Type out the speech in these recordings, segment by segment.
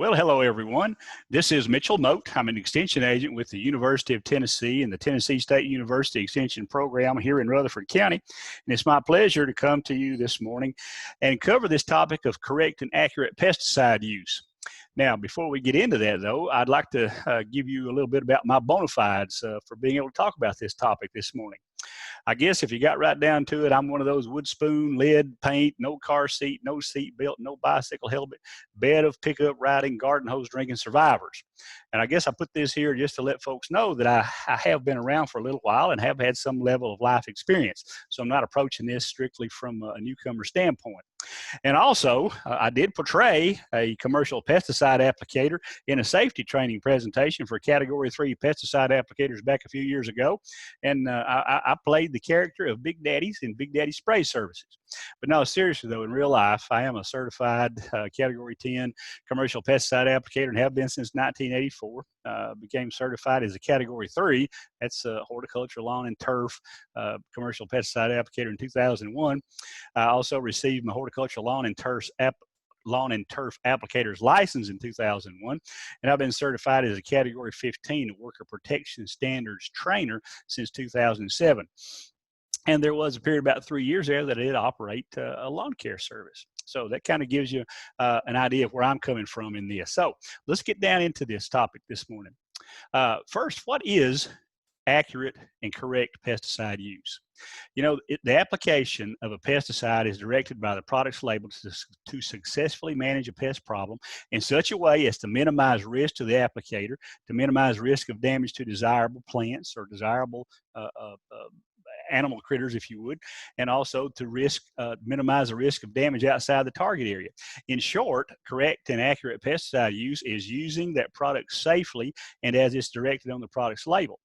Well, hello, everyone. This is Mitchell Moat. I'm an extension agent with the University of Tennessee and the Tennessee State University Extension Program here in Rutherford County. And it's my pleasure to come to you this morning and cover this topic of correct and accurate pesticide use. Now, before we get into that, though, I'd like to give you a little bit about my bona fides for being able to talk about this topic this morning. I guess if you got right down to it, I'm one of those wood spoon, lead paint, no car seat, no seat belt, no bicycle helmet, bed of pickup riding, garden hose drinking survivors. And I guess I put this here just to let folks know that I have been around for a little while and have had some level of life experience. So I'm not approaching this strictly from a newcomer standpoint. And also, I did portray a commercial pesticide applicator in a safety training presentation for Category 3 pesticide applicators back a few years ago. And I played the character of Big Daddies in Big Daddy Spray Services. But no, seriously though, in real life, I am a certified Category 10 commercial pesticide applicator and have been since 1984. Became certified as a Category 3. That's horticulture, lawn, and turf commercial pesticide applicator in 2001. I also received my horticulture, lawn, and turf applicator's license in 2001, and I've been certified as a Category 15 worker protection standards trainer since 2007. And there was a period about 3 years there that I did operate a lawn care service. So that kind of gives you an idea of where I'm coming from in this. So let's get down into this topic this morning. First, what is accurate and correct pesticide use? You know, the application of a pesticide is directed by the product's label to successfully manage a pest problem in such a way as to minimize risk to the applicator, to minimize risk of damage to desirable plants or desirable animal critters, if you would, and also to minimize the risk of damage outside the target area. In short, correct and accurate pesticide use is using that product safely and as it's directed on the product's label.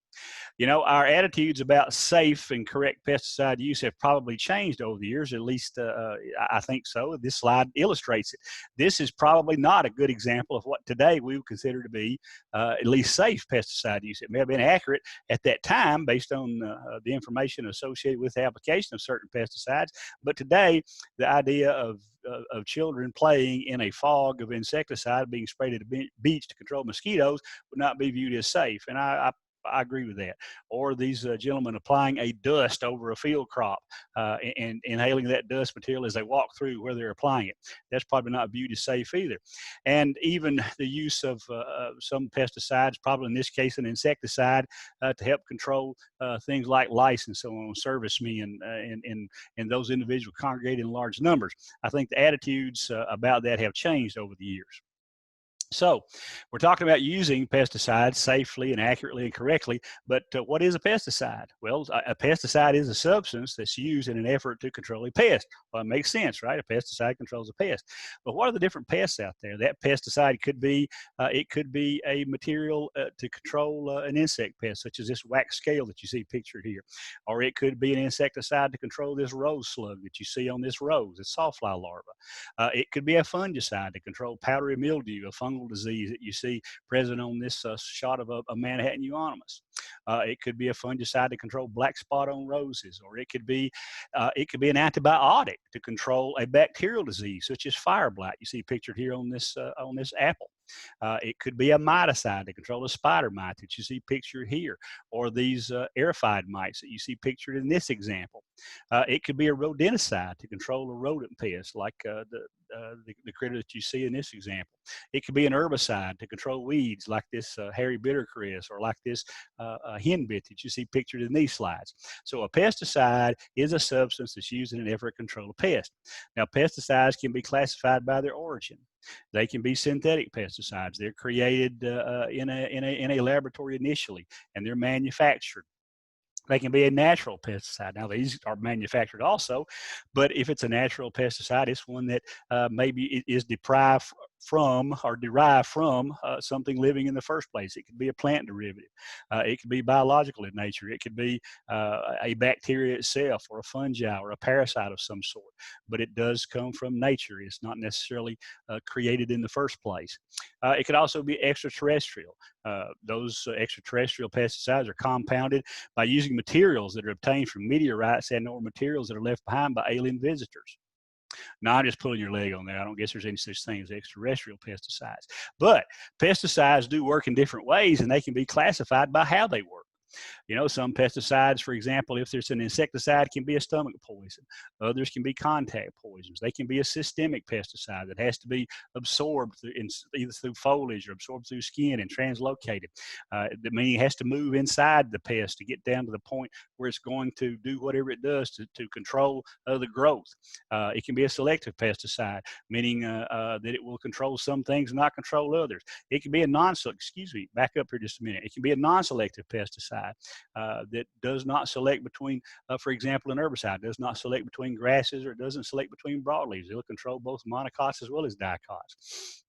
You know, our attitudes about safe and correct pesticide use have probably changed over the years, at least I think so. This slide illustrates it. This is probably not a good example of what today we would consider to be at least safe pesticide use. It may have been accurate at that time based on the information associated with the application of certain pesticides, but today the idea of children playing in a fog of insecticide being sprayed at a beach to control mosquitoes would not be viewed as safe. And I agree with that. Or these gentlemen applying a dust over a field crop and inhaling that dust material as they walk through where they're applying it. That's probably not viewed as safe either. And even the use of some pesticides, probably in this case an insecticide, to help control things like lice and so on, servicemen and those individuals congregate in large numbers. I think the attitudes about that have changed over the years. So we're talking about using pesticides safely and accurately and correctly, but what is a pesticide? Well, a pesticide is a substance that's used in an effort to control a pest. Well, it makes sense, right? A pesticide controls a pest. But what are the different pests out there? That pesticide could be, a material to control an insect pest, such as this wax scale that you see pictured here. Or it could be an insecticide to control this rose slug that you see on this rose, it's sawfly larva. It could be a fungicide to control powdery mildew, a fungal disease that you see present on this shot of a Manhattan euonymus. It could be a fungicide to control black spot on roses, or it could be an antibiotic to control a bacterial disease such as fire blight. You see pictured here on this apple. It could be a miticide to control a spider mite that you see pictured here, or these aerified mites that you see pictured in this example. It could be a rodenticide to control a rodent pest like the critter that you see in this example. It could be an herbicide to control weeds like this hairy bittercress or like this henbit that you see pictured in these slides. So a pesticide is a substance that's used in an effort to control a pest. Now, pesticides can be classified by their origin. They can be synthetic pesticides. They're created in a laboratory initially, and they're manufactured. They can be a natural pesticide. Now, these are manufactured also, but if it's a natural pesticide, it's one that maybe is derived from something living in the first place. It could be a plant derivative. It could be biological in nature. It could be a bacteria itself or a fungi or a parasite of some sort, but it does come from nature. It's not necessarily created in the first place. It could also be extraterrestrial. Those extraterrestrial pesticides are compounded by using materials that are obtained from meteorites and or materials that are left behind by alien visitors. No, I'm just pulling your leg on that. I don't guess there's any such thing as extraterrestrial pesticides. But pesticides do work in different ways, and they can be classified by how they work. You know, some pesticides, for example, if there's an insecticide, can be a stomach poison. Others can be contact poisons. They can be a systemic pesticide that has to be absorbed either through foliage or absorbed through skin and translocated. That meaning it has to move inside the pest to get down to the point where it's going to do whatever it does to control the growth. It can be a selective pesticide, meaning that it will control some things and not control others. It can be a back up here just a minute. It can be a non-selective pesticide that does not select between, for example, an herbicide does not select between grasses, or it doesn't select between broadleaves. It'll control both monocots as well as dicots.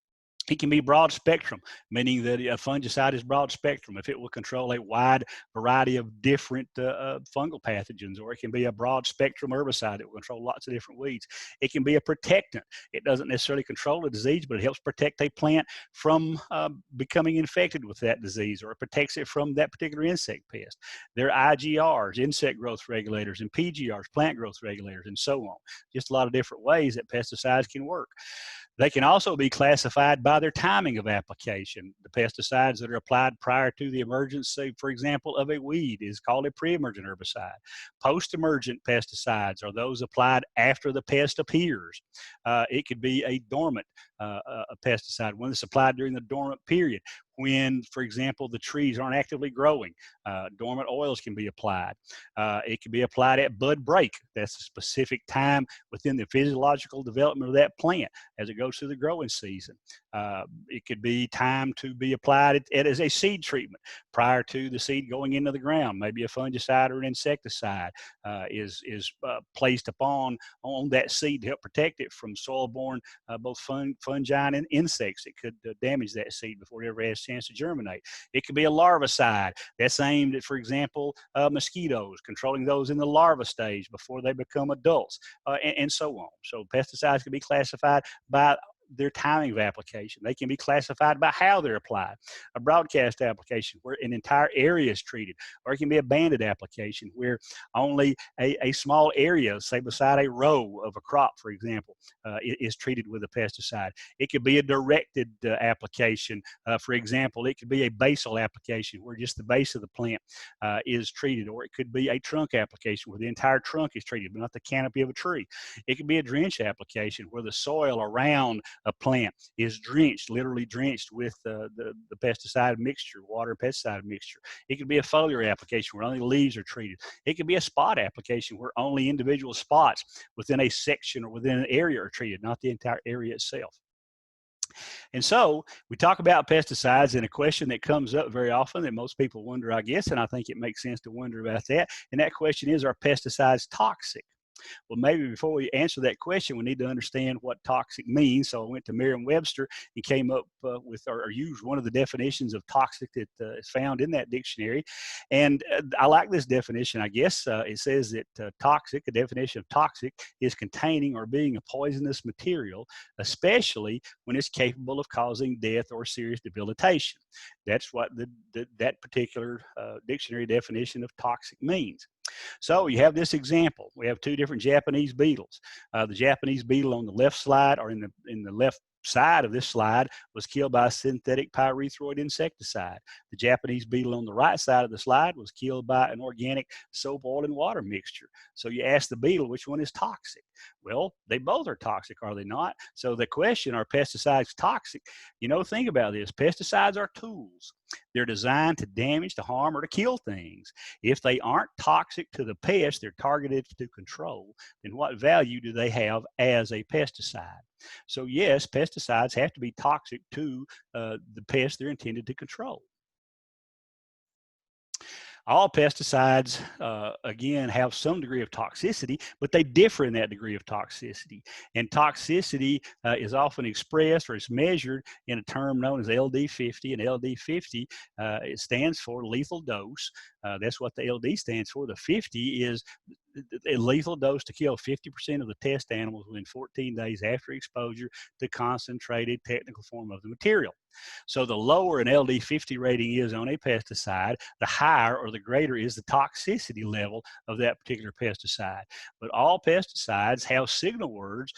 It can be broad spectrum, meaning that a fungicide is broad spectrum if it will control a wide variety of different fungal pathogens, or it can be a broad spectrum herbicide that will control lots of different weeds. It can be a protectant. It doesn't necessarily control a disease, but it helps protect a plant from becoming infected with that disease, or it protects it from that particular insect pest. There are IGRs, insect growth regulators, and PGRs, plant growth regulators, and so on. Just a lot of different ways that pesticides can work. They can also be classified by their timing of application. The pesticides that are applied prior to the emergence, say, for example, of a weed is called a pre-emergent herbicide. Post-emergent pesticides are those applied after the pest appears. It could be a dormant a pesticide, one that's applied during the dormant period, when, for example, the trees aren't actively growing. Dormant oils can be applied. It can be applied at bud break. That's a specific time within the physiological development of that plant as it goes through the growing season. It could be time to be applied as a seed treatment prior to the seed going into the ground. Maybe a fungicide or an insecticide is placed on that seed to help protect it from soil-borne both fungi and insects that could damage that seed before it ever has a chance to germinate. It could be a larvicide that's aimed at, for example, mosquitoes, controlling those in the larva stage before they become adults, and so on. So pesticides can be classified by their timing of application. They can be classified by how they're applied. A broadcast application where an entire area is treated, or it can be a banded application where only a small area, say beside a row of a crop, for example, is treated with a pesticide. It could be a directed application. For example, it could be a basal application where just the base of the plant is treated, or it could be a trunk application where the entire trunk is treated, but not the canopy of a tree. It could be a drench application where the soil around a plant is drenched, literally drenched with the pesticide mixture, water pesticide mixture. It could be a foliar application where only leaves are treated. It could be a spot application where only individual spots within a section or within an area are treated, not the entire area itself. And so we talk about pesticides, and a question that comes up very often that most people wonder, I guess, and I think it makes sense to wonder about that. And that question is, are pesticides toxic? Well, maybe before we answer that question, we need to understand what toxic means. So I went to Merriam-Webster and came up with, or used one of the definitions of toxic that is found in that dictionary. And I like this definition, I guess. It says that toxic, a definition of toxic, is containing or being a poisonous material, especially when it's capable of causing death or serious debilitation. That's what that particular dictionary definition of toxic means. So you have this example. We have two different Japanese beetles. The Japanese beetle on the left slide, or in the left side of this slide, was killed by a synthetic pyrethroid insecticide. The Japanese beetle on the right side of the slide was killed by an organic soap, oil, and water mixture. So you ask the beetle, which one is toxic? Well, they both are toxic, are they not? So the question, are pesticides toxic? You know, think about this. Pesticides are tools. They're designed to damage, to harm, or to kill things. If they aren't toxic to the pest they're targeted to control, then what value do they have as a pesticide? So yes, pesticides have to be toxic to the pest they're intended to control. All pesticides, again, have some degree of toxicity, but they differ in that degree of toxicity. And toxicity is often expressed or is measured in a term known as LD50. And LD50, it stands for lethal dose. That's what the LD stands for. The 50 is a lethal dose to kill 50% of the test animals within 14 days after exposure to concentrated technical form of the material. So the lower an LD50 rating is on a pesticide, the higher or the greater is the toxicity level of that particular pesticide. But all pesticides have signal words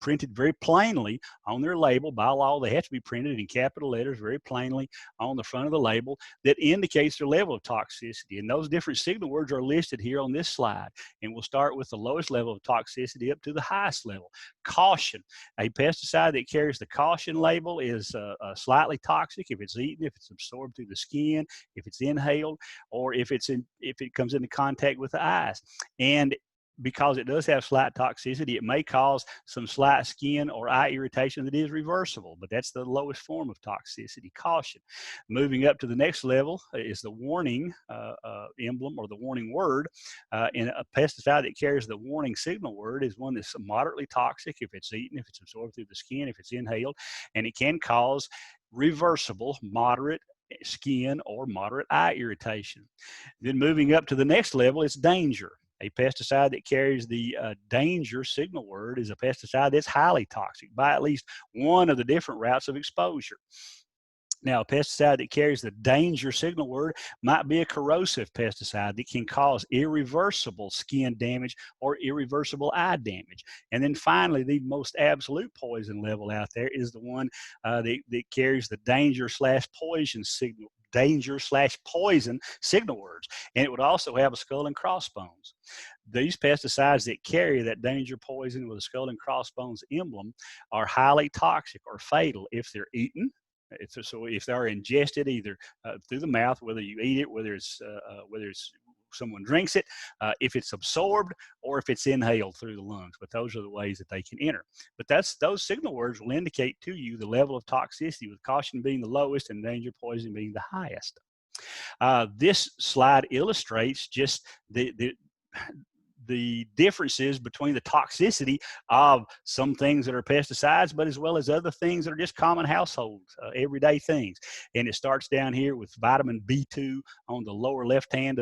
printed very plainly on their label. By law, they have to be printed in capital letters very plainly on the front of the label that indicates their level of toxicity. And those different signal words are listed here on this slide. And we'll start with the lowest level of toxicity up to the highest level. Caution. A pesticide that carries the caution label is slightly toxic if it's eaten, if it's absorbed through the skin, if it's inhaled, or if it comes into contact with the eyes. And because it does have slight toxicity, it may cause some slight skin or eye irritation that is reversible, but that's the lowest form of toxicity. Caution. Moving up to the next level is the warning emblem or the warning word. And a pesticide that carries the warning signal word is one that's moderately toxic if it's eaten, if it's absorbed through the skin, if it's inhaled, and it can cause reversible, moderate skin or moderate eye irritation. Then moving up to the next level is danger. A pesticide that carries the danger signal word is a pesticide that's highly toxic by at least one of the different routes of exposure. Now, a pesticide that carries the danger signal word might be a corrosive pesticide that can cause irreversible skin damage or irreversible eye damage. And then finally, the most absolute poison level out there is the one that carries the danger/poison signal words. And it would also have a skull and crossbones. These pesticides that carry that danger poison with a skull and crossbones emblem are highly toxic or fatal if they're eaten. If they're ingested either through the mouth, whether you eat it, whether it's someone drinks it, if it's absorbed, or if it's inhaled through the lungs. But those are the ways that they can enter. But those signal words will indicate to you the level of toxicity, with caution being the lowest and danger poison being the highest. This slide illustrates just the differences between the toxicity of some things that are pesticides, but as well as other things that are just common household, everyday things. And it starts down here with vitamin B2 on the lower left side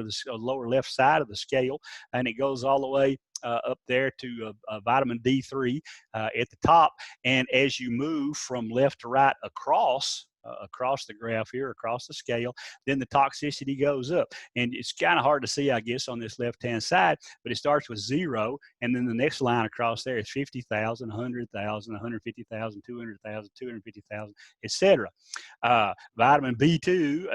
of the scale, and it goes all the way up there to vitamin D3 at the top. And as you move from left to right across the graph here, across the scale, then the toxicity goes up. And it's kind of hard to see, I guess, on this left-hand side, but it starts with 0, and then the next line across there is 50,000, 100,000, 150,000, 200,000, 250,000, etc. Vitamin B2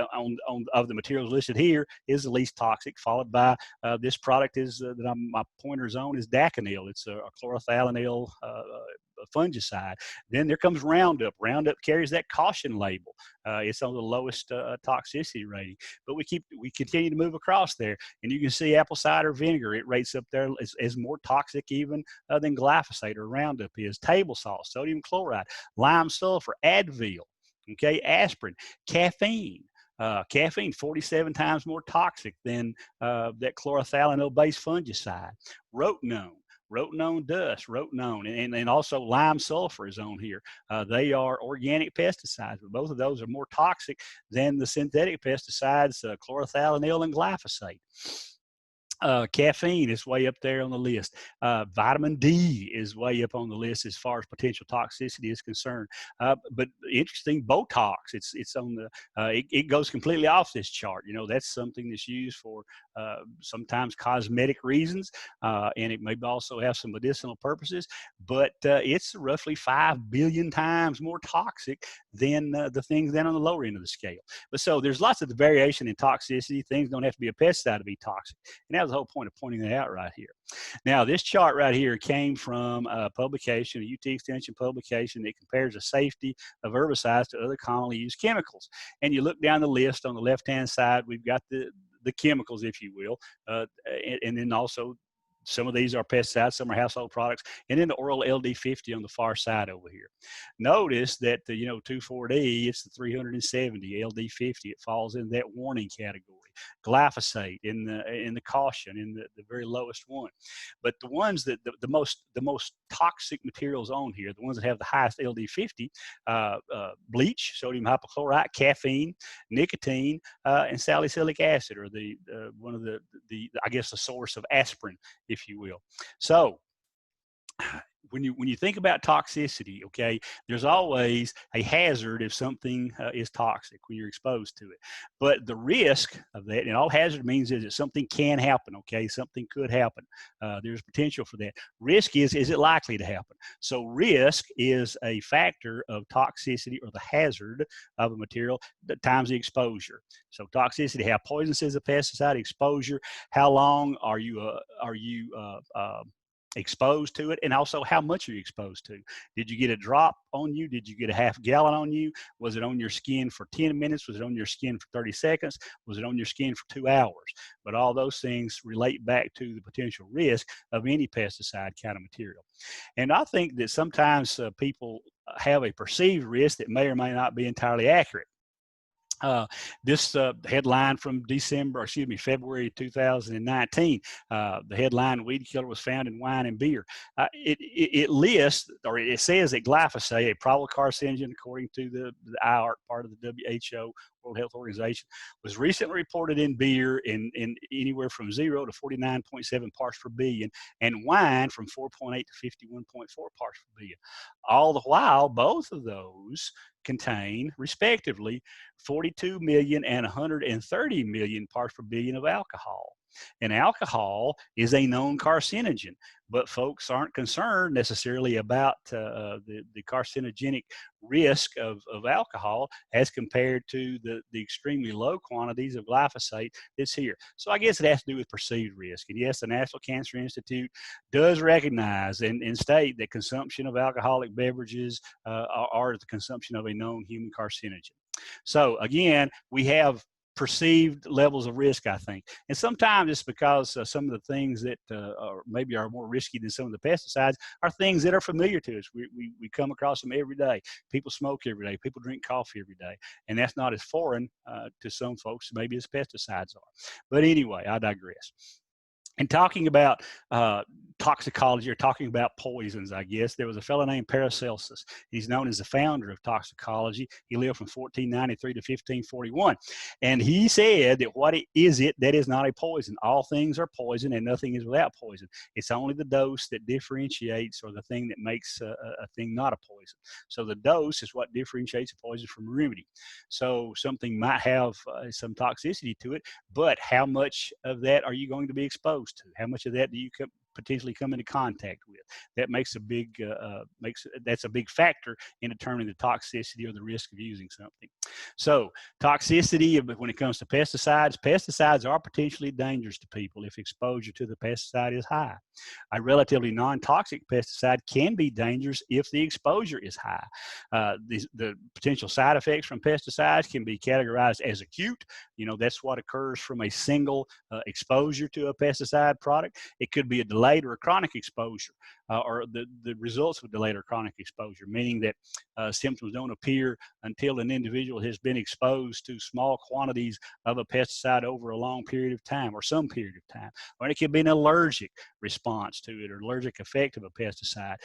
of the materials listed here is the least toxic, followed by this product that my pointer's on is Daconil. It's a chlorothalonil fungicide. Then there comes Roundup. Roundup carries that caution label. It's on the lowest toxicity rating. But we continue to move across there, and you can see apple cider vinegar. It rates up there as more toxic even than glyphosate or Roundup is. Table salt, sodium chloride, lime sulfur, Advil, okay, aspirin, caffeine. Caffeine, 47 times more toxic than that chlorothalonil-based fungicide. Rotenone dust, rotenone, and also lime sulfur is on here. They are organic pesticides, but both of those are more toxic than the synthetic pesticides, chlorothalonil and glyphosate. Caffeine is way up there on the list. Vitamin D is way up on the list as far as potential toxicity is concerned. But interesting, Botox, it's on the, it goes completely off this chart. You know, that's something that's used for sometimes cosmetic reasons, and it may also have some medicinal purposes, but it's roughly 5 billion times more toxic than the things then on the lower end of the scale. But so there's lots of the variation in toxicity. Things don't have to be a pesticide to be toxic. And that was the whole point of pointing that out right here. Now, this chart right here came from a publication, a UT Extension publication that compares the safety of herbicides to other commonly used chemicals. And you look down the list on the left-hand side, we've got the chemicals, if you will, and then also some of these are pesticides, some are household products, and then the oral LD50 on the far side over here. Notice that the 2,4-D, it's the 370 LD50. It falls in that warning category. Glyphosate in the caution, in the very lowest one. But the ones that the most toxic materials on here, the ones that have the highest LD50, bleach, sodium hypochlorite, caffeine, nicotine, and salicylic acid, or the one of the I guess the source of aspirin, if you will. So when you think about toxicity, okay, there's always a hazard if something is toxic when you're exposed to it. But the risk of that, and all hazard means is that something can happen, okay, something could happen. There's potential for that. Risk is it likely to happen? So risk is a factor of toxicity, or the hazard of a material, times the exposure. So toxicity, how poisonous is a pesticide? Exposure, how long are you exposed to it, and also how much are you exposed to? Did you get a drop on you? Did you get a half gallon on you? Was it on your skin for 10 minutes? Was it on your skin for 30 seconds? Was it on your skin for 2 hours? But all those things relate back to the potential risk of any pesticide kind of material. And I think that sometimes people have a perceived risk that may or may not be entirely accurate. This headline from February 2019, the headline, "Weed Killer was found in wine and beer." It lists, or it says that glyphosate, a probable carcinogen according to the IARC, part of the WHO, World Health Organization, was recently reported in beer in anywhere from 0 to 49.7 parts per billion, and wine from 4.8 to 51.4 parts per billion. All the while, both of those contain, respectively, 42 million and 130 million parts per billion of alcohol. And alcohol is a known carcinogen, but folks aren't concerned necessarily about the carcinogenic risk of alcohol as compared to the extremely low quantities of glyphosate that's here. So I guess it has to do with perceived risk. And yes, the National Cancer Institute does recognize and state that consumption of alcoholic beverages are the consumption of a known human carcinogen. So again, we have perceived levels of risk, I think. And sometimes it's because some of the things that maybe are more risky than some of the pesticides are things that are familiar to us. We come across them every day. People smoke every day. People drink coffee every day. And that's not as foreign to some folks maybe as pesticides are. But anyway, I digress. And talking about toxicology, or talking about poisons, I guess, there was a fellow named Paracelsus. He's known as the founder of toxicology. He lived from 1493 to 1541. And he said that what is it that is not a poison? All things are poison and nothing is without poison. It's only the dose that differentiates, or the thing that makes a thing not a poison. So the dose is what differentiates a poison from a remedy. So something might have some toxicity to it, but how much of that are you going to be exposed to? How much of that do you potentially come into contact with? That makes a big that's a big factor in determining the toxicity or the risk of using something. So toxicity, when it comes to pesticides are potentially dangerous to people if exposure to the pesticide is high. A relatively non-toxic pesticide can be dangerous if the exposure is high. The potential side effects from pesticides can be categorized as acute. That's what occurs from a single exposure to a pesticide product. It could be a delayed or a chronic exposure, or the results of delayed or chronic exposure, meaning that symptoms don't appear until an individual has been exposed to small quantities of a pesticide over a long period of time, or some period of time. Or it could be an allergic response to it, or allergic effect of a pesticide.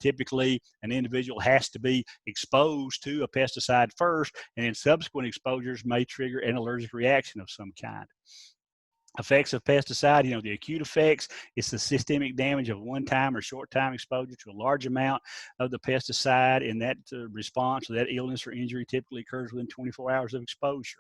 Typically, an individual has to be exposed to a pesticide first, and then subsequent exposures may trigger an allergic reaction of some kind. Effects of pesticide, the acute effects, it's the systemic damage of one-time or short-time exposure to a large amount of the pesticide, and that response to that illness or injury typically occurs within 24 hours of exposure.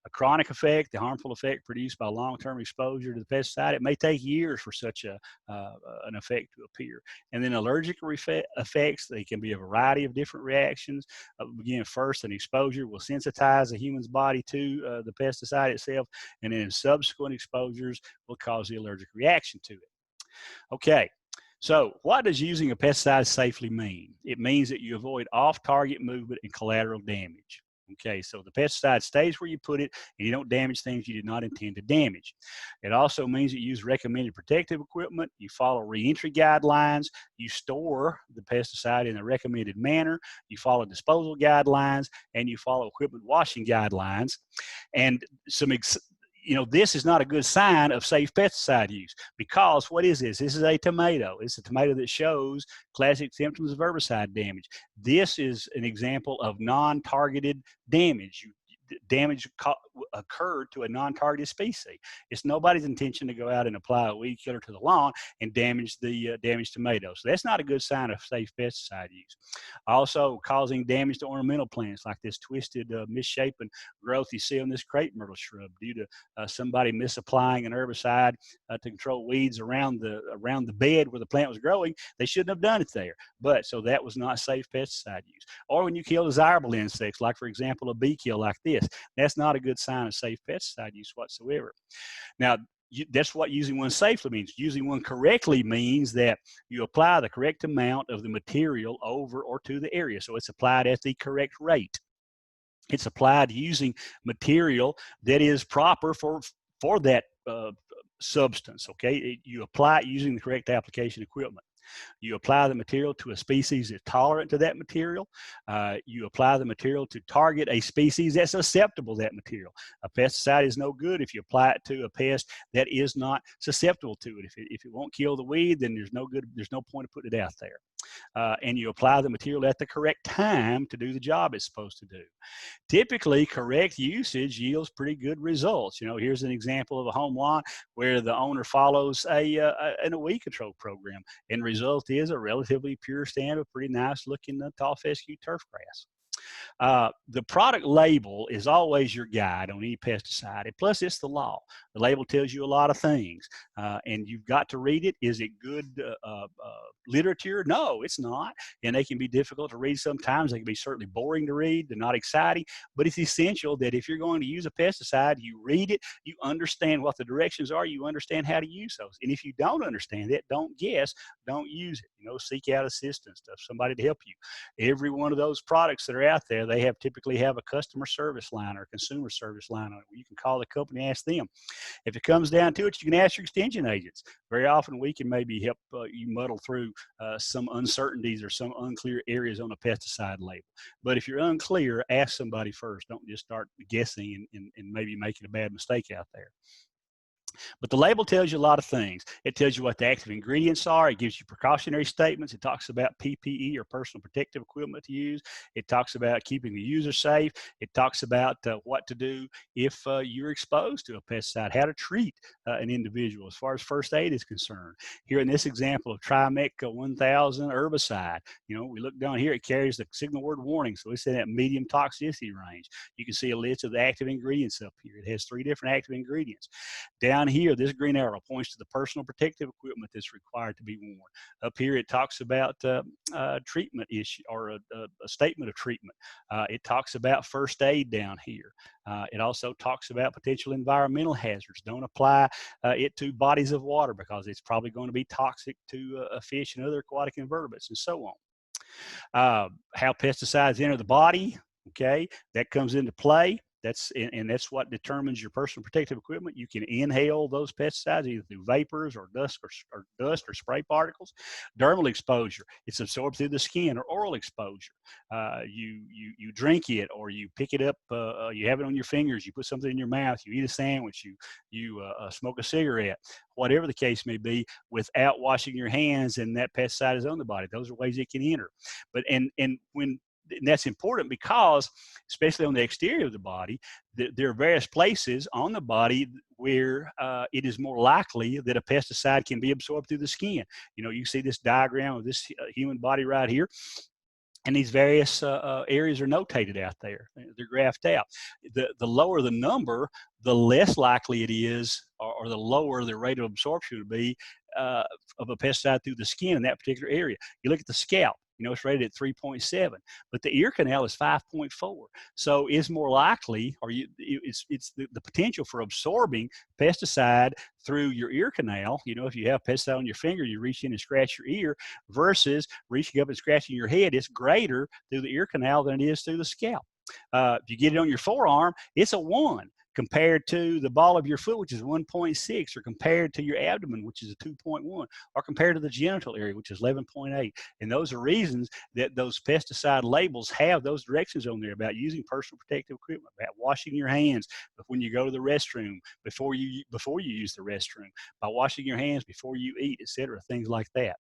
A chronic effect, the harmful effect produced by long-term exposure to the pesticide, it may take years for such an effect to appear. And then allergic effects, they can be a variety of different reactions. Again, first, an exposure will sensitize the human's body to the pesticide itself, and then subsequent exposures will cause the allergic reaction to it. Okay. So what does using a pesticide safely mean? It means that you avoid off-target movement and collateral damage. Okay, so the pesticide stays where you put it, and you don't damage things you did not intend to damage. It also means that you use recommended protective equipment, you follow reentry guidelines, you store the pesticide in a recommended manner, you follow disposal guidelines, and you follow equipment washing guidelines. And this is not a good sign of safe pesticide use, because what is this? This is a tomato. It's a tomato that shows classic symptoms of herbicide damage. This is an example of non-targeted damage. Damage occurred to a non-targeted species. It's nobody's intention to go out and apply a weed killer to the lawn and damage the damaged tomatoes. So that's not a good sign of safe pesticide use. Also, causing damage to ornamental plants like this twisted, misshapen growth you see on this crepe myrtle shrub due to somebody misapplying an herbicide to control weeds around the bed where the plant was growing. They shouldn't have done it there. But so that was not safe pesticide use. Or when you kill desirable insects, like for example a bee kill like this, that's not a good sign of safe pesticide use whatsoever. Now, that's what using one safely means. Using one correctly means that you apply the correct amount of the material over or to the area. So it's applied at the correct rate. It's applied using material that is proper for that substance. Okay, you apply it using the correct application equipment. You apply the material to a species that's tolerant to that material. You apply the material to target a species that's susceptible to that material. A pesticide is no good if you apply it to a pest that is not susceptible to it. If it won't kill the weed, then there's no point of putting it out there. And you apply the material at the correct time to do the job it's supposed to do. Typically, correct usage yields pretty good results. Here's an example of a home lawn where the owner follows a weed control program, and the result is a relatively pure stand of pretty nice looking tall fescue turf grass. The product label is always your guide on any pesticide, and plus it's the law. The label tells you a lot of things, and you've got to read it. Is it good literature? No, it's not, and they can be difficult to read sometimes. They can be certainly boring to read. They're not exciting, but it's essential that if you're going to use a pesticide, you read it, you understand what the directions are, you understand how to use those. And if you don't understand it, don't guess, don't use it. Seek out assistance, somebody to help you. Every one of those products that are out there, they typically have a customer service line or a consumer service line on it where you can call the company and ask them. If it comes down to it, you can ask your extension agents. Very often we can maybe help you muddle through some uncertainties or some unclear areas on a pesticide label. But if you're unclear, ask somebody first. Don't just start guessing and maybe making a bad mistake out there. But the label tells you a lot of things. It tells you what the active ingredients are. It gives you precautionary statements. It talks about PPE or personal protective equipment to use. It talks about keeping the user safe. It talks about what to do if you're exposed to a pesticide, how to treat an individual as far as first aid is concerned. Here in this example of Trimec 1000 herbicide, we look down here, it carries the signal word warning. So it's in that medium toxicity range. You can see a list of the active ingredients up here. It has 3 different active ingredients. Down here, this green arrow points to the personal protective equipment that's required to be worn. Up here, it talks about treatment issue or a statement of treatment. It talks about first aid down here. It also talks about potential environmental hazards. Don't apply it to bodies of water because it's probably going to be toxic to fish and other aquatic invertebrates and so on. How pesticides enter the body, okay, that comes into play. That's what determines your personal protective equipment. You can inhale those pesticides either through vapors or dust or spray particles. Dermal exposure, it's absorbed through the skin, or oral exposure. You drink it, or you pick it up. You have it on your fingers. You put something in your mouth. You eat a sandwich. You smoke a cigarette. Whatever the case may be, without washing your hands, and that pesticide is on the body. Those are ways it can enter. And that's important because, especially on the exterior of the body, there are various places on the body where it is more likely that a pesticide can be absorbed through the skin. You see this diagram of this human body right here. And these various areas are notated out there. They're graphed out. The lower the number, the less likely it is, or the lower the rate of absorption would be of a pesticide through the skin in that particular area. You look at the scalp. It's rated at 3.7, but the ear canal is 5.4. So it's more likely, or it's the potential for absorbing pesticide through your ear canal. If you have pesticide on your finger, you reach in and scratch your ear, versus reaching up and scratching your head. It's greater through the ear canal than it is through the scalp. If you get it on your forearm, it's a 1 compared to the ball of your foot, which is 1.6, or compared to your abdomen, which is a 2.1, or compared to the genital area, which is 11.8. And those are reasons that those pesticide labels have those directions on there about using personal protective equipment, about washing your hands when you go to the restroom, before you use the restroom, by washing your hands before you eat, etc., things like that.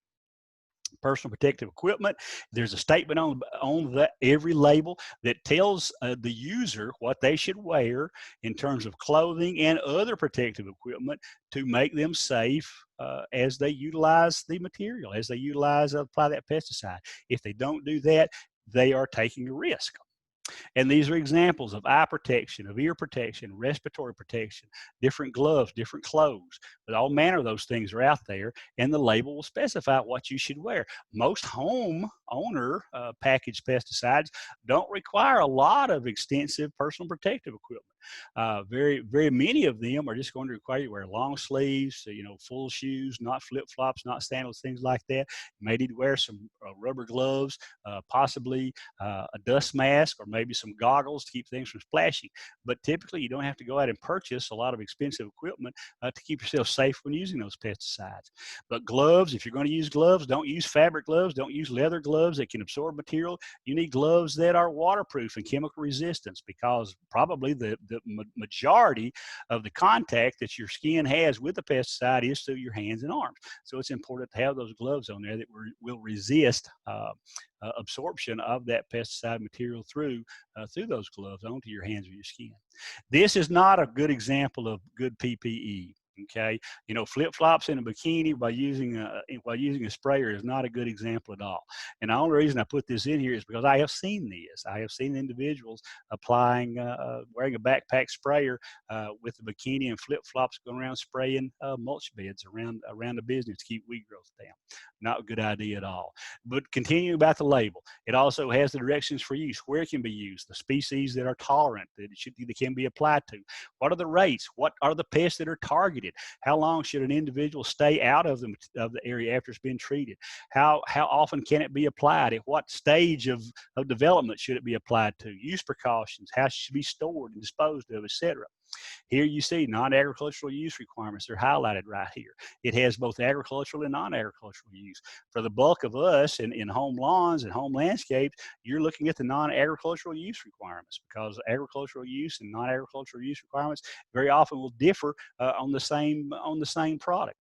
Personal protective equipment. There's a statement on every label that tells the user what they should wear in terms of clothing and other protective equipment to make them safe as they utilize the material, as they apply that pesticide. If they don't do that, they are taking a risk. And these are examples of eye protection, of ear protection, respiratory protection, different gloves, different clothes. But all manner of those things are out there, and the label will specify what you should wear. Most home owner packaged pesticides don't require a lot of extensive personal protective equipment. Very many of them are just going to require you to wear long sleeves, full shoes, not flip-flops, not sandals, things like that. You may need to wear some rubber gloves, possibly a dust mask, or maybe some goggles to keep things from splashing. But typically, you don't have to go out and purchase a lot of expensive equipment to keep yourself safe when using those pesticides. But gloves, if you're going to use gloves, don't use fabric gloves, don't use leather gloves that can absorb material. You need gloves that are waterproof and chemical resistance, because probably the majority of the contact that your skin has with the pesticide is through your hands and arms. So it's important to have those gloves on there that will resist absorption of that pesticide material through those gloves onto your hands or your skin. This is not a good example of good PPE. Okay, flip-flops in a bikini while using a sprayer is not a good example at all. And the only reason I put this in here is because I have seen this. I have seen individuals applying, wearing a backpack sprayer with a bikini and flip-flops, going around spraying mulch beds around the business to keep weed growth down. Not a good idea at all. But continuing about the label, it also has the directions for use, where it can be used, the species that are tolerant that can be applied to. What are the rates? What are the pests that are targeted? How long should an individual stay out of the area after it's been treated? How often can it be applied? At what stage of development should it be applied to? Use precautions, how it should be stored and disposed of, etc. Here you see non-agricultural use requirements. They're highlighted right here. It has both agricultural and non-agricultural use. For the bulk of us in home lawns and home landscapes, you're looking at the non-agricultural use requirements, because agricultural use and non-agricultural use requirements very often will differ on the same product.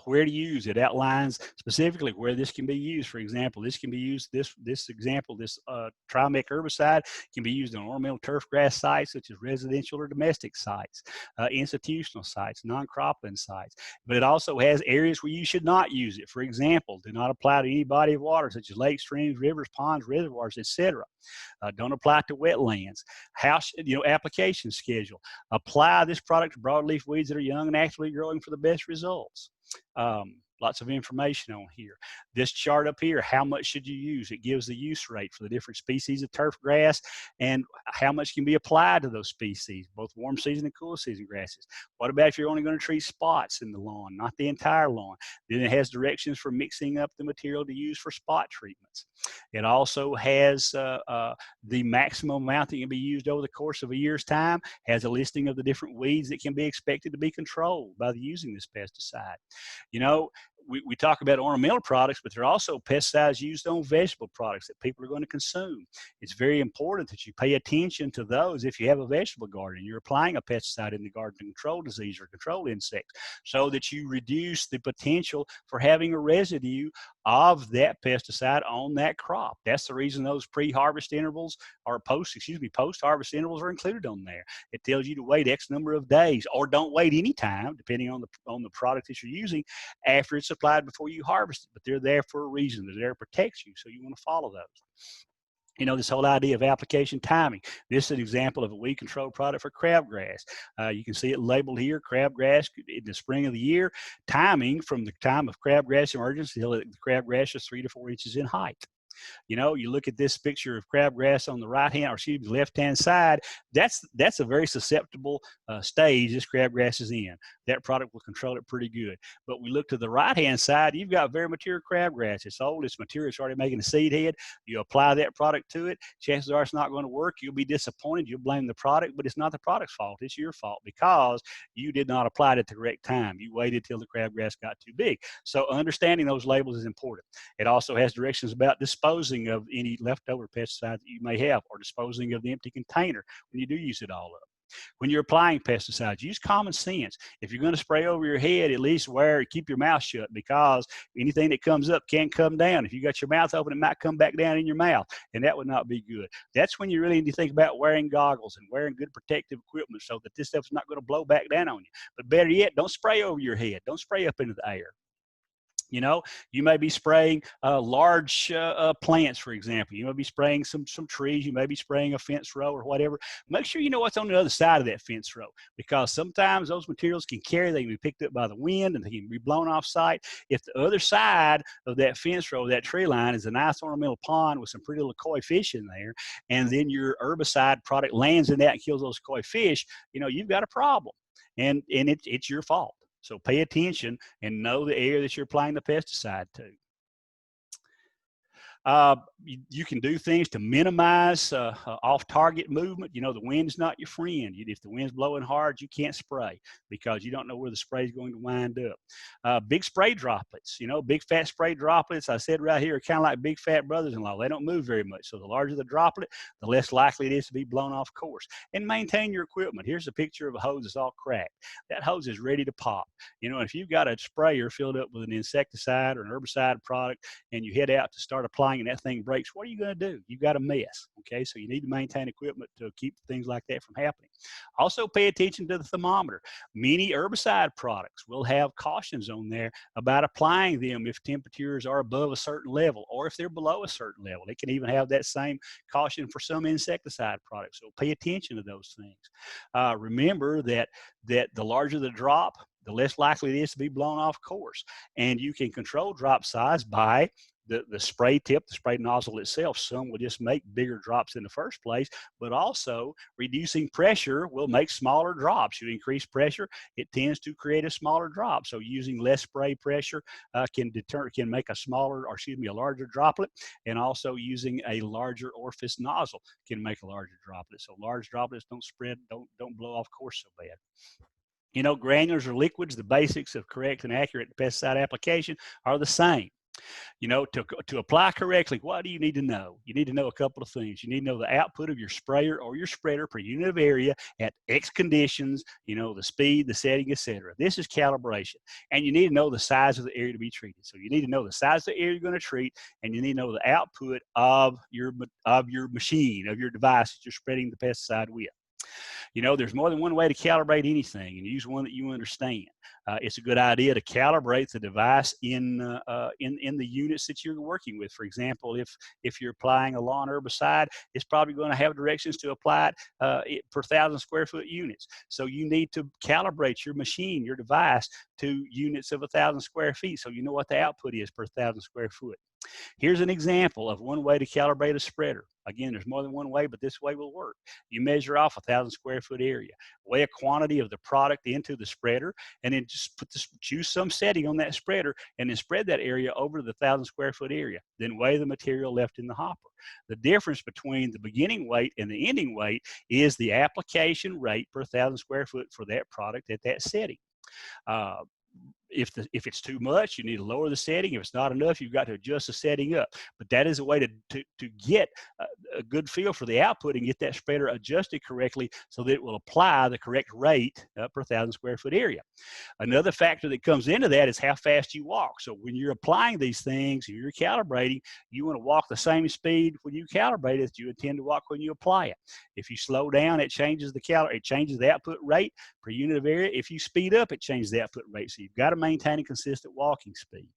Where to use it outlines specifically where this can be used. For example, this can be used, this Trimec herbicide can be used on ornamental turf grass sites such as residential or domestic sites, institutional sites, non-cropland sites. But it also has areas where you should not use it. For example, do not apply to any body of water such as lakes, streams, rivers, ponds, reservoirs, etc. Don't apply to wetlands. Application schedule. Apply this product to broadleaf weeds that are young and actively growing for the best results. Lots of information on here. This chart up here, how much should you use? It gives the use rate for the different species of turf grass and how much can be applied to those species, both warm season and cool season grasses. What about if you're only going to treat spots in the lawn, not the entire lawn? Then it has directions for mixing up the material to use for spot treatments. It also has the maximum amount that can be used over the course of a year's time, has a listing of the different weeds that can be expected to be controlled by using this pesticide. We talk about ornamental products, but there are also pesticides used on vegetable products that people are going to consume. It's very important that you pay attention to those if you have a vegetable garden and you're applying a pesticide in the garden to control disease or control insects, so that you reduce the potential for having a residue of that pesticide on that crop. That's the reason those pre-harvest intervals or post-harvest intervals are included on there. It tells you to wait X number of days, or don't wait any time, depending on the product that you're using, after it's applied before you harvest it. But they're there for a reason. They're there to protect you, so you want to follow those. This whole idea of application timing. This is an example of a weed control product for crabgrass. You can see it labeled here, crabgrass in the spring of the year. Timing from the time of crabgrass emergence until the crabgrass is 3 to 4 inches in height. You know, you look at this picture of crabgrass on the right hand, or excuse me, left hand side. That's a very susceptible stage this crabgrass is in. That product will control it pretty good. But we look to the right hand side, you've got very mature crabgrass. It's old, it's mature, it's already making a seed head. You apply that product to it, chances are it's not going to work. You'll be disappointed. You'll blame the product, but it's not the product's fault. It's your fault because you did not apply it at the correct time. You waited till the crabgrass got too big. So understanding those labels is important. It also has directions about disposing of any leftover pesticides that you may have, or disposing of the empty container when you do use it all up. When you're applying pesticides, use common sense. If you're going to spray over your head, at least keep your mouth shut, because anything that comes up can come down. If you got your mouth open, it might come back down in your mouth, and that would not be good. That's when you really need to think about wearing goggles and wearing good protective equipment so that this stuff's not going to blow back down on you. But better yet, don't spray over your head. Don't spray up into the air. You know, you may be spraying large plants, for example. You may be spraying some trees. You may be spraying a fence row or whatever. Make sure you know what's on the other side of that fence row, because sometimes those materials they can be picked up by the wind and they can be blown off site. If the other side of that fence row, that tree line, is a nice ornamental pond with some pretty little koi fish in there, and then your herbicide product lands in that and kills those koi fish, you know, you've got a problem, and it's your fault. So pay attention and know the area that you're applying the pesticide to. You can do things to minimize off-target movement. You know, the wind's not your friend. If the wind's blowing hard, you can't spray because you don't know where the spray is going to wind up. Big spray droplets, you know, big fat spray droplets, I said right here, are kind of like big fat brothers-in-law. They don't move very much. So the larger the droplet, the less likely it is to be blown off course. And maintain your equipment. Here's a picture of a hose that's all cracked. That hose is ready to pop. You know, if you've got a sprayer filled up with an insecticide or an herbicide product and you head out to start applying and that thing breaks, what are you going to do? You've got a mess. Okay, so you need to maintain equipment to keep things like that from happening. Also pay attention to the thermometer. Many herbicide products will have cautions on there about applying them if temperatures are above a certain level or if they're below a certain level. They can even have that same caution for some insecticide products. So pay attention to those things. Remember that the larger the drop, the less likely it is to be blown off course. And you can control drop size by the spray tip, the spray nozzle itself. Some will just make bigger drops in the first place, but also reducing pressure will make smaller drops. You increase pressure, it tends to create a smaller drop. So using less spray pressure can make a larger droplet, and also using a larger orifice nozzle can make a larger droplet. So large droplets don't spread, don't blow off course so bad. You know, granulars or liquids, the basics of correct and accurate pesticide application are the same. You know, to apply correctly, what do you need to know? You need to know a couple of things. You need to know the output of your sprayer or your spreader per unit of area at X conditions, you know, the speed, the setting, etc. This is calibration. And you need to know the size of the area to be treated. So you need to know the size of the area you're going to treat, and you need to know the output of your machine, of your device that you're spreading the pesticide with. You know, there's more than one way to calibrate anything, and use one that you understand. It's a good idea to calibrate the device in the units that you're working with. For example, if you're applying a lawn herbicide, it's probably going to have directions to apply it per 1,000 square foot units. So you need to calibrate your machine, your device, to units of 1,000 square feet, so you know what the output is per 1,000 square foot. Here's an example of one way to calibrate a spreader. Again, there's more than one way, but this way will work. You measure off 1,000 square foot area, weigh a quantity of the product into the spreader, and then just choose some setting on that spreader, and then spread that area over the 1,000 square foot area. Then weigh the material left in the hopper. The difference between the beginning weight and the ending weight is the application rate per 1,000 square foot for that product at that setting. If it's too much, you need to lower the setting. If it's not enough, you've got to adjust the setting up. But that is a way to get a good feel for the output and get that spreader adjusted correctly so that it will apply the correct rate per 1,000 square foot area. Another factor that comes into that is how fast you walk. So when you're applying these things and you're calibrating, you want to walk the same speed when you calibrate it as you intend to walk when you apply it. If you slow down, it changes the output rate per unit of area. If you speed up, it changes the output rate. So you've got to maintain a consistent walking speed.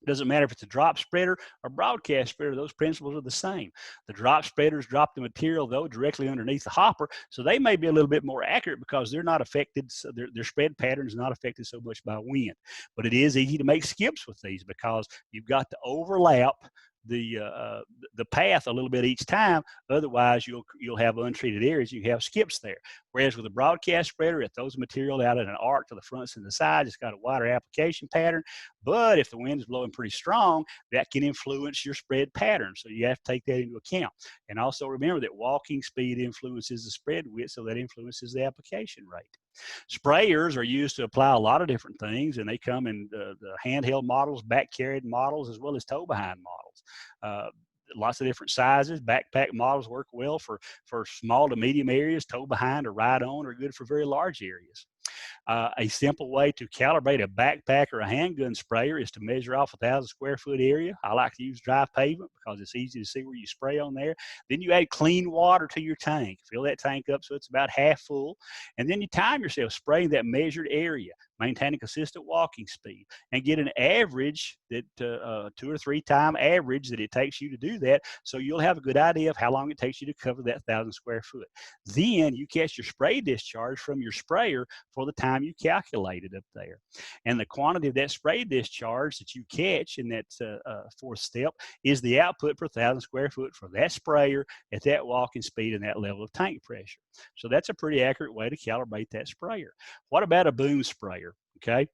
It doesn't matter if it's a drop spreader or broadcast spreader, those principles are the same. The drop spreaders drop the material, though, directly underneath the hopper, so they may be a little bit more accurate because they're not affected, so their spread pattern is not affected so much by wind. But it is easy to make skips with these because you've got to overlap the path a little bit each time. Otherwise, you'll have untreated areas. You have skips there. Whereas with a broadcast spreader, it throws material out in an arc to the fronts and the sides. It's got a wider application pattern. But if the wind is blowing pretty strong, that can influence your spread pattern. So you have to take that into account. And also remember that walking speed influences the spread width, so that influences the application rate. Sprayers are used to apply a lot of different things, and they come in the handheld models, back-carried models, as well as tow-behind models. Lots of different sizes. Backpack models work well for small to medium areas. Tow-behind or ride-on are good for very large areas. A simple way to calibrate a backpack or a handgun sprayer is to measure off 1,000 square foot area. I like to use dry pavement because it's easy to see where you spray on there. Then you add clean water to your tank. Fill that tank up so it's about half full. And then you time yourself spraying that measured area, maintain a consistent walking speed, and get an average that 2 or 3 time average that it takes you to do that. So you'll have a good idea of how long it takes you to cover that 1,000 square foot. Then you catch your spray discharge from your sprayer for the time you calculated up there. And the quantity of that spray discharge that you catch in that 4th step is the output per 1,000 square foot for that sprayer at that walking speed and that level of tank pressure. So that's a pretty accurate way to calibrate that sprayer. What about a boom sprayer? Okay.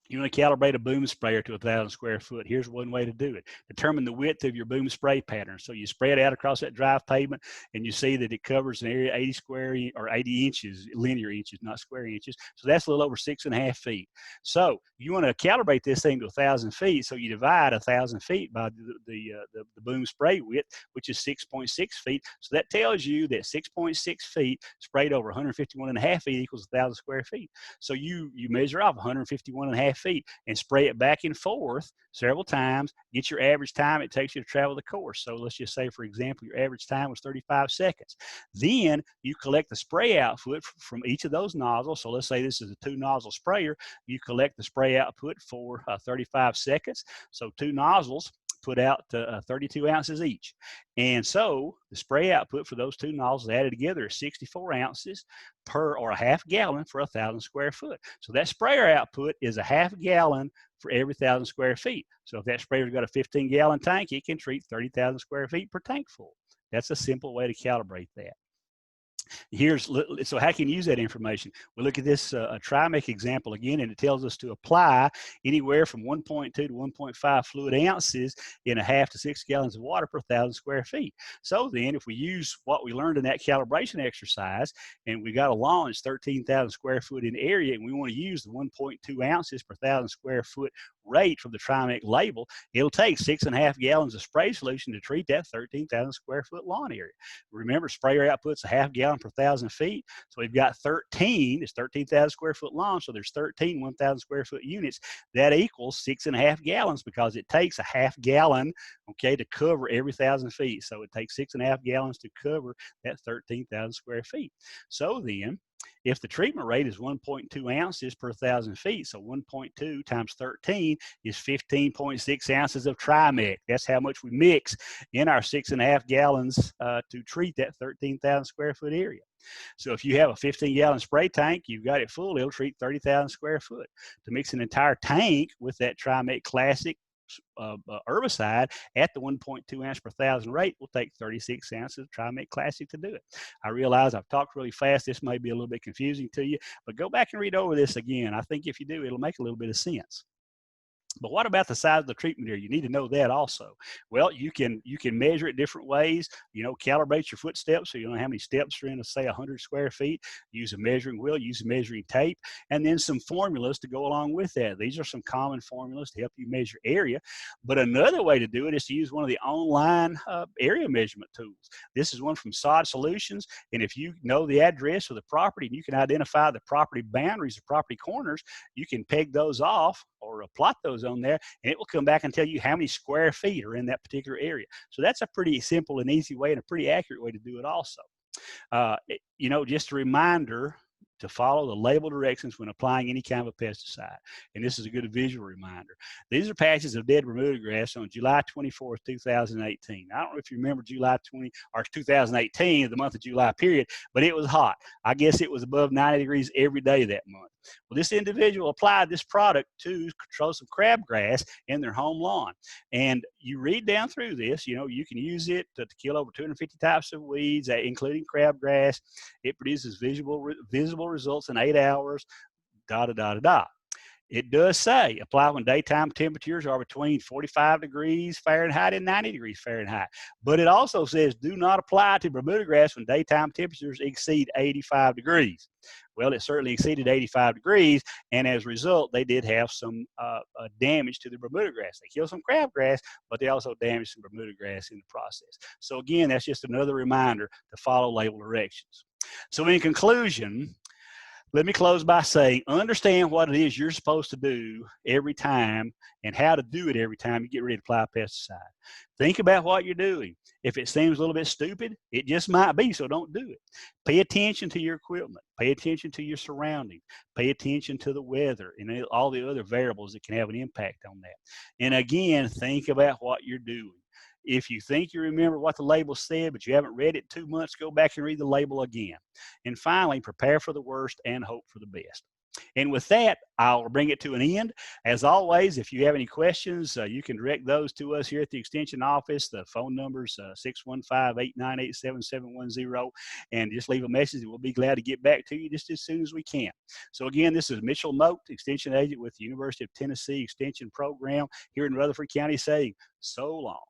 You want to calibrate a boom sprayer to 1,000 square foot. Here's one way to do it. Determine the width of your boom spray pattern. So you spray it out across that drive pavement, and you see that it covers an area 80 square or 80 inches, linear inches, not square inches. So that's a little over 6.5 feet. So you want to calibrate this thing to 1,000 feet. So you divide 1,000 feet by the boom spray width, which is 6.6 feet. So that tells you that 6.6 feet sprayed over 151.5 feet equals 1,000 square feet. So you measure off 151.5 feet and spray it back and forth several times, get your average time it takes you to travel the course. So let's just say, for example, your average time was 35 seconds. Then you collect the spray output from each of those nozzles. So let's say this is a 2-nozzle sprayer. You collect the spray output for 35 seconds. So 2 nozzles put out 32 ounces each. And so the spray output for those 2 nozzles added together is 64 ounces per, or a half gallon for 1,000 square foot. So that sprayer output is a half gallon for every 1,000 square feet. So if that sprayer's got a 15-gallon tank, it can treat 30,000 square feet per tank full. That's a simple way to calibrate that. So how can you use that information? We look at this Trimec example again, and it tells us to apply anywhere from 1.2 to 1.5 fluid ounces in 1/2 to 6 gallons of water per 1,000 square feet. So then if we use what we learned in that calibration exercise, and we got a lawn that's 13,000 square foot in area, and we want to use the 1.2 ounces per 1,000 square foot rate from the Trimec label, it'll take 6.5 gallons of spray solution to treat that 13,000 square foot lawn area. Remember, sprayer output's a half gallon per 1,000 feet. So we've got 13, it's 13,000 square foot lawn. So there's 13 1,000 square foot units. That equals 6.5 gallons because it takes a half gallon, okay, to cover every 1,000 feet. So it takes 6.5 gallons to cover that 13,000 square feet. So then, if the treatment rate is 1.2 ounces per 1,000 feet, so 1.2 times 13 is 15.6 ounces of Trimec. That's how much we mix in our 6.5 gallons to treat that 13,000 square foot area. So if you have a 15-gallon spray tank, you've got it full, it'll treat 30,000 square foot. To mix an entire tank with that Trimec Classic herbicide at the 1.2 ounce per 1,000 rate will take 36 ounces of Trimec Classic to do it. I realize I've talked really fast. This may be a little bit confusing to you, but go back and read over this again. I think if you do, it'll make a little bit of sense. But what about the size of the treatment area? You need to know that also. Well, you can measure it different ways. You know, calibrate your footsteps so you know how many steps are in, say, 100 square feet. Use a measuring wheel, use a measuring tape, and then some formulas to go along with that. These are some common formulas to help you measure area. But another way to do it is to use one of the online area measurement tools. This is one from Sod Solutions, and if you know the address of the property and you can identify the property boundaries, the property corners, you can peg those off or plot those on there, and it will come back and tell you how many square feet are in that particular area. So that's a pretty simple and easy way and a pretty accurate way to do it also. You know, just a reminder to follow the label directions when applying any kind of a pesticide. And this is a good visual reminder. These are patches of dead Bermuda grass on July 24th, 2018. I don't know if you remember July 20 or 2018, the month of July period, but it was hot. I guess it was above 90 degrees every day that month. Well, this individual applied this product to control some crabgrass in their home lawn. And you read down through this, you can use it to kill over 250 types of weeds, including crabgrass. It produces visible results in 8 hours, da da da da da. It does say apply when daytime temperatures are between 45 degrees Fahrenheit and 90 degrees Fahrenheit. But it also says do not apply to Bermuda grass when daytime temperatures exceed 85 degrees. Well, it certainly exceeded 85 degrees, and as a result, they did have some damage to the Bermuda grass. They killed some crabgrass, but they also damaged some Bermuda grass in the process. So again, that's just another reminder to follow label directions. So in conclusion, let me close by saying, understand what it is you're supposed to do every time and how to do it every time you get ready to apply a pesticide. Think about what you're doing. If it seems a little bit stupid, it just might be, so don't do it. Pay attention to your equipment. Pay attention to your surroundings. Pay attention to the weather and all the other variables that can have an impact on that. And again, think about what you're doing. If you think you remember what the label said, but you haven't read it 2 months, go back and read the label again. And finally, prepare for the worst and hope for the best. And with that, I'll bring it to an end. As always, if you have any questions, you can direct those to us here at the Extension office. The phone number's 615-898-7710, and just leave a message, and we'll be glad to get back to you just as soon as we can. So again, this is Mitchell Moat, Extension Agent with the University of Tennessee Extension Program here in Rutherford County, saying so long.